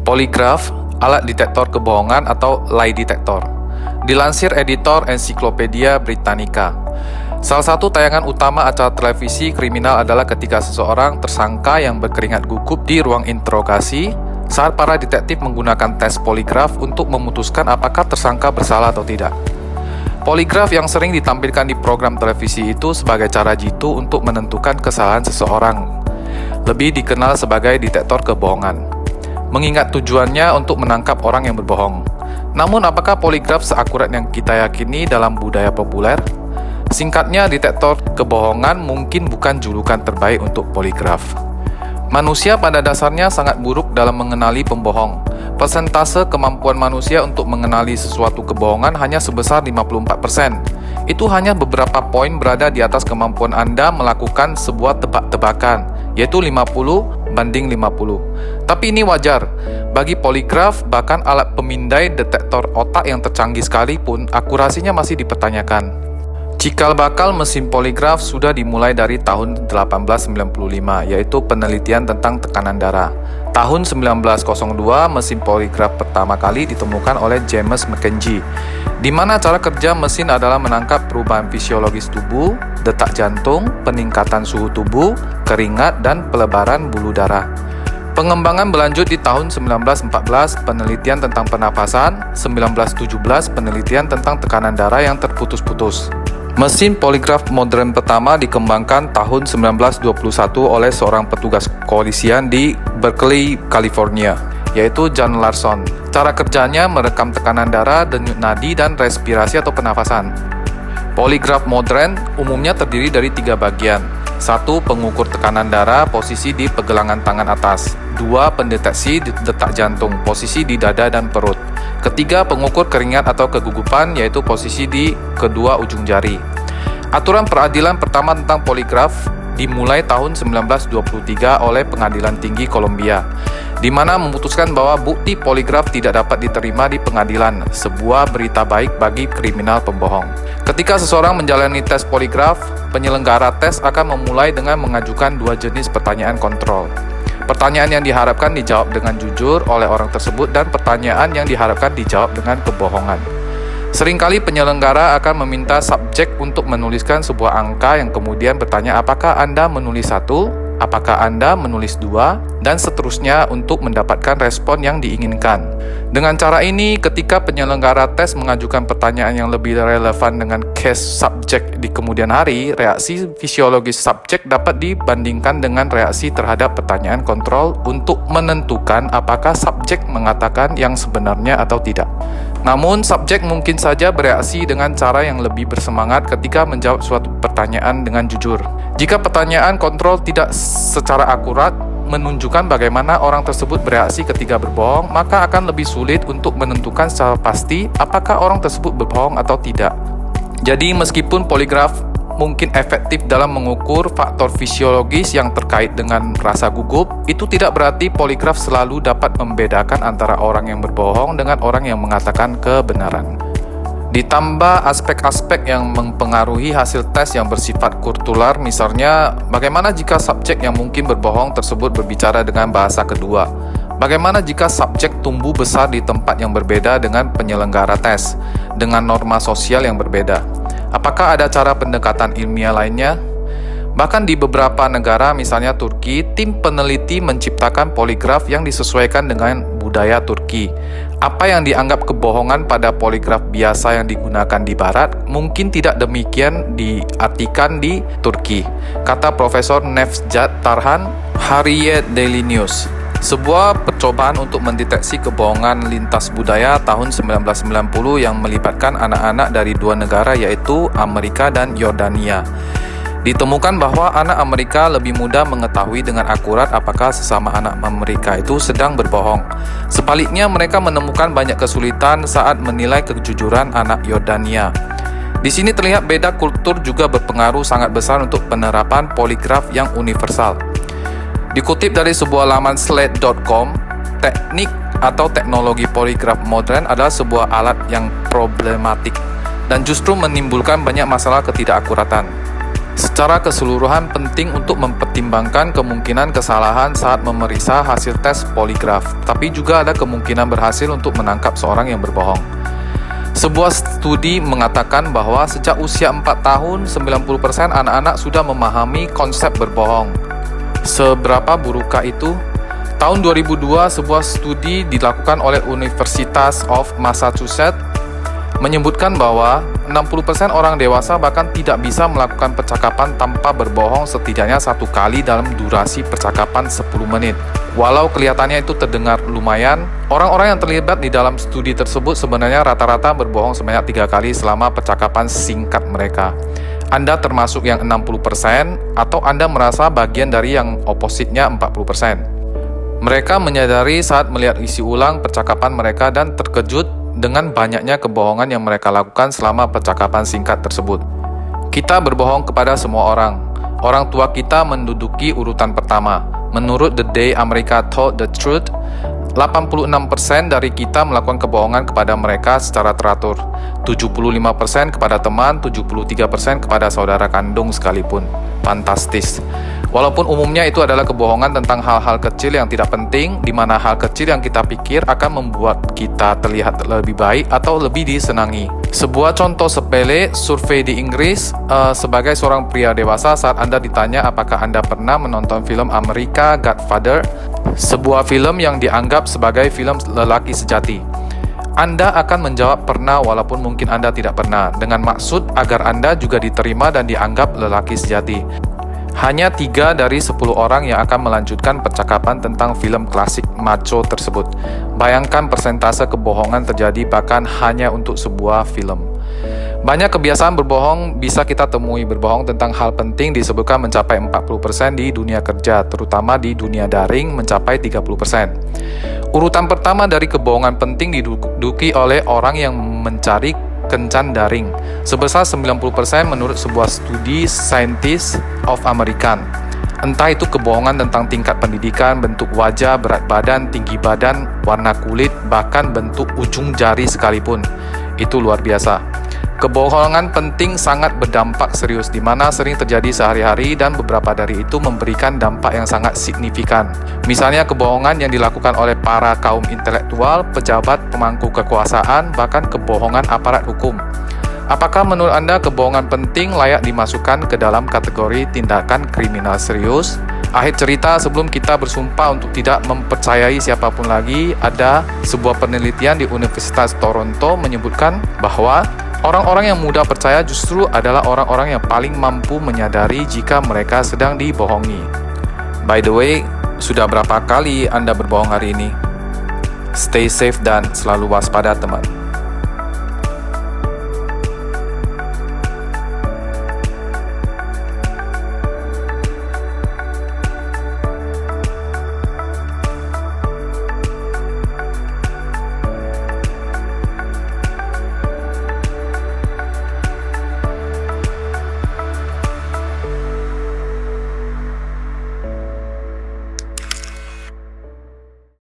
Poligraf, alat detektor kebohongan atau lie detector. Dilansir editor Encyclopedia Britannica. Salah satu tayangan utama acara televisi kriminal adalah ketika seseorang tersangka yang berkeringat gugup di ruang interogasi saat para detektif menggunakan tes poligraf untuk memutuskan apakah tersangka bersalah atau tidak. Poligraf yang sering ditampilkan di program televisi itu sebagai cara jitu untuk menentukan kesalahan seseorang. Lebih dikenal sebagai detektor kebohongan. Mengingat tujuannya untuk menangkap orang yang berbohong. Namun apakah poligraf seakurat yang kita yakini dalam budaya populer? Singkatnya, detektor kebohongan mungkin bukan julukan terbaik untuk poligraf. Manusia pada dasarnya sangat buruk dalam mengenali pembohong. Persentase kemampuan manusia untuk mengenali sesuatu kebohongan hanya sebesar 54%. Itu hanya beberapa poin berada di atas kemampuan Anda melakukan sebuah tebak-tebakan, yaitu 50/50. Tapi ini wajar. Bagi poligraf, bahkan alat pemindai detektor otak yang tercanggih sekalipun, akurasinya masih dipertanyakan. Cikal bakal mesin poligraf sudah dimulai dari tahun 1895, yaitu penelitian tentang tekanan darah. Tahun 1902, mesin poligraf pertama kali ditemukan oleh James McKenzie, di mana cara kerja mesin adalah menangkap perubahan fisiologis tubuh, detak jantung, peningkatan suhu tubuh, keringat, dan pelebaran bulu darah. Pengembangan berlanjut di tahun 1914, penelitian tentang pernapasan, 1917, penelitian tentang tekanan darah yang terputus-putus. Mesin poligraf modern pertama dikembangkan tahun 1921 oleh seorang petugas kepolisian di Berkeley, California, yaitu John Larson. Cara kerjanya merekam tekanan darah, denyut nadi, dan respirasi atau pernafasan. Poligraf modern umumnya terdiri dari 3 bagian. 1. Pengukur tekanan darah, posisi di pergelangan tangan atas. 2. Pendeteksi detak jantung, posisi di dada dan perut. Ketiga, pengukur keringat atau kegugupan, yaitu posisi di kedua ujung jari. Aturan peradilan pertama tentang poligraf dimulai tahun 1923 oleh Pengadilan Tinggi Columbia, di mana memutuskan bahwa bukti poligraf tidak dapat diterima di pengadilan, sebuah berita baik bagi kriminal pembohong. Ketika seseorang menjalani tes poligraf, penyelenggara tes akan memulai dengan mengajukan 2 jenis pertanyaan kontrol. Pertanyaan yang diharapkan dijawab dengan jujur oleh orang tersebut dan pertanyaan yang diharapkan dijawab dengan kebohongan. Seringkali penyelenggara akan meminta subjek untuk menuliskan sebuah angka yang kemudian bertanya apakah Anda menulis 1, apakah Anda menulis 2, dan seterusnya untuk mendapatkan respon yang diinginkan. Dengan cara ini, ketika penyelenggara tes mengajukan pertanyaan yang lebih relevan dengan case subjek di kemudian hari, reaksi fisiologis subjek dapat dibandingkan dengan reaksi terhadap pertanyaan kontrol untuk menentukan apakah subjek mengatakan yang sebenarnya atau tidak. Namun, subjek mungkin saja bereaksi dengan cara yang lebih bersemangat ketika menjawab suatu pertanyaan dengan jujur. Jika pertanyaan kontrol tidak secara akurat menunjukkan bagaimana orang tersebut bereaksi ketika berbohong, maka akan lebih sulit untuk menentukan secara pasti apakah orang tersebut berbohong atau tidak. Jadi, meskipun poligraf mungkin efektif dalam mengukur faktor fisiologis yang terkait dengan rasa gugup, itu tidak berarti poligraf selalu dapat membedakan antara orang yang berbohong dengan orang yang mengatakan kebenaran. Ditambah aspek-aspek yang mempengaruhi hasil tes yang bersifat kultural, misalnya bagaimana jika subjek yang mungkin berbohong tersebut berbicara dengan bahasa kedua? Bagaimana jika subjek tumbuh besar di tempat yang berbeda dengan penyelenggara tes, dengan norma sosial yang berbeda? Apakah ada cara pendekatan ilmiah lainnya? Bahkan di beberapa negara, misalnya Turki, tim peneliti menciptakan poligraf yang disesuaikan dengan budaya Turki. Apa yang dianggap kebohongan pada poligraf biasa yang digunakan di Barat, mungkin tidak demikian diartikan di Turki, kata Profesor Nevzat Tarhan, Harriet Daily News. Sebuah percobaan untuk mendeteksi kebohongan lintas budaya tahun 1990 yang melibatkan anak-anak dari 2 negara yaitu Amerika dan Yordania. Ditemukan bahwa anak Amerika lebih mudah mengetahui dengan akurat apakah sesama anak Amerika itu sedang berbohong. Sebaliknya, mereka menemukan banyak kesulitan saat menilai kejujuran anak Yordania. Di sini terlihat beda kultur juga berpengaruh sangat besar untuk penerapan poligraf yang universal. Dikutip dari sebuah laman slate.com, teknik atau teknologi poligraf modern adalah sebuah alat yang problematik dan justru menimbulkan banyak masalah ketidakakuratan. Secara keseluruhan penting untuk mempertimbangkan kemungkinan kesalahan saat memeriksa hasil tes poligraf, tapi juga ada kemungkinan berhasil untuk menangkap seorang yang berbohong. Sebuah studi mengatakan bahwa sejak usia 4 tahun, 90% anak-anak sudah memahami konsep berbohong. Seberapa burukkah itu? Tahun 2002, sebuah studi dilakukan oleh Universitas of Massachusetts menyebutkan bahwa 60% orang dewasa bahkan tidak bisa melakukan percakapan tanpa berbohong setidaknya 1 kali dalam durasi percakapan 10 menit. Walau kelihatannya itu terdengar lumayan, orang-orang yang terlibat di dalam studi tersebut sebenarnya rata-rata berbohong sebanyak 3 kali selama percakapan singkat mereka. Anda termasuk yang 60% atau Anda merasa bagian dari yang opositnya 40%. Mereka menyadari saat melihat isi ulang percakapan mereka dan terkejut dengan banyaknya kebohongan yang mereka lakukan selama percakapan singkat tersebut. Kita berbohong kepada semua orang. Orang tua kita menduduki urutan pertama. Menurut The Day America Told the Truth, 86% dari kita melakukan kebohongan kepada mereka secara teratur. 75% kepada teman, 73% kepada saudara kandung sekalipun. Fantastis. Walaupun umumnya itu adalah kebohongan tentang hal-hal kecil yang tidak penting, di mana hal kecil yang kita pikir akan membuat kita terlihat lebih baik atau lebih disenangi. Sebuah contoh sepele, survei di Inggris, sebagai seorang pria dewasa saat Anda ditanya apakah Anda pernah menonton film Amerika Godfather, sebuah film yang dianggap sebagai film lelaki sejati. Anda akan menjawab pernah walaupun mungkin Anda tidak pernah, dengan maksud agar Anda juga diterima dan dianggap lelaki sejati. Hanya 3 dari 10 orang yang akan melanjutkan percakapan tentang film klasik macho tersebut. Bayangkan persentase kebohongan terjadi bahkan hanya untuk sebuah film. Banyak kebiasaan berbohong bisa kita temui. Berbohong tentang hal penting disebutkan mencapai 40% di dunia kerja, terutama di dunia daring mencapai 30%. Urutan pertama dari kebohongan penting diduduki oleh orang yang mencari kencan daring, sebesar 90% menurut sebuah studi Scientists of American. Entah itu kebohongan tentang tingkat pendidikan, bentuk wajah, berat badan, tinggi badan, warna kulit, bahkan bentuk ujung jari sekalipun. Itu luar biasa. Kebohongan penting sangat berdampak serius, di mana sering terjadi sehari-hari dan beberapa dari itu memberikan dampak yang sangat signifikan. Misalnya kebohongan yang dilakukan oleh para kaum intelektual, pejabat, pemangku kekuasaan, bahkan kebohongan aparat hukum. Apakah menurut Anda kebohongan penting layak dimasukkan ke dalam kategori tindakan kriminal serius? Akhir cerita, sebelum kita bersumpah untuk tidak mempercayai siapapun lagi, ada sebuah penelitian di Universitas Toronto menyebutkan bahwa orang-orang yang mudah percaya justru adalah orang-orang yang paling mampu menyadari jika mereka sedang dibohongi. By the way, sudah berapa kali Anda berbohong hari ini? Stay safe dan selalu waspada, teman.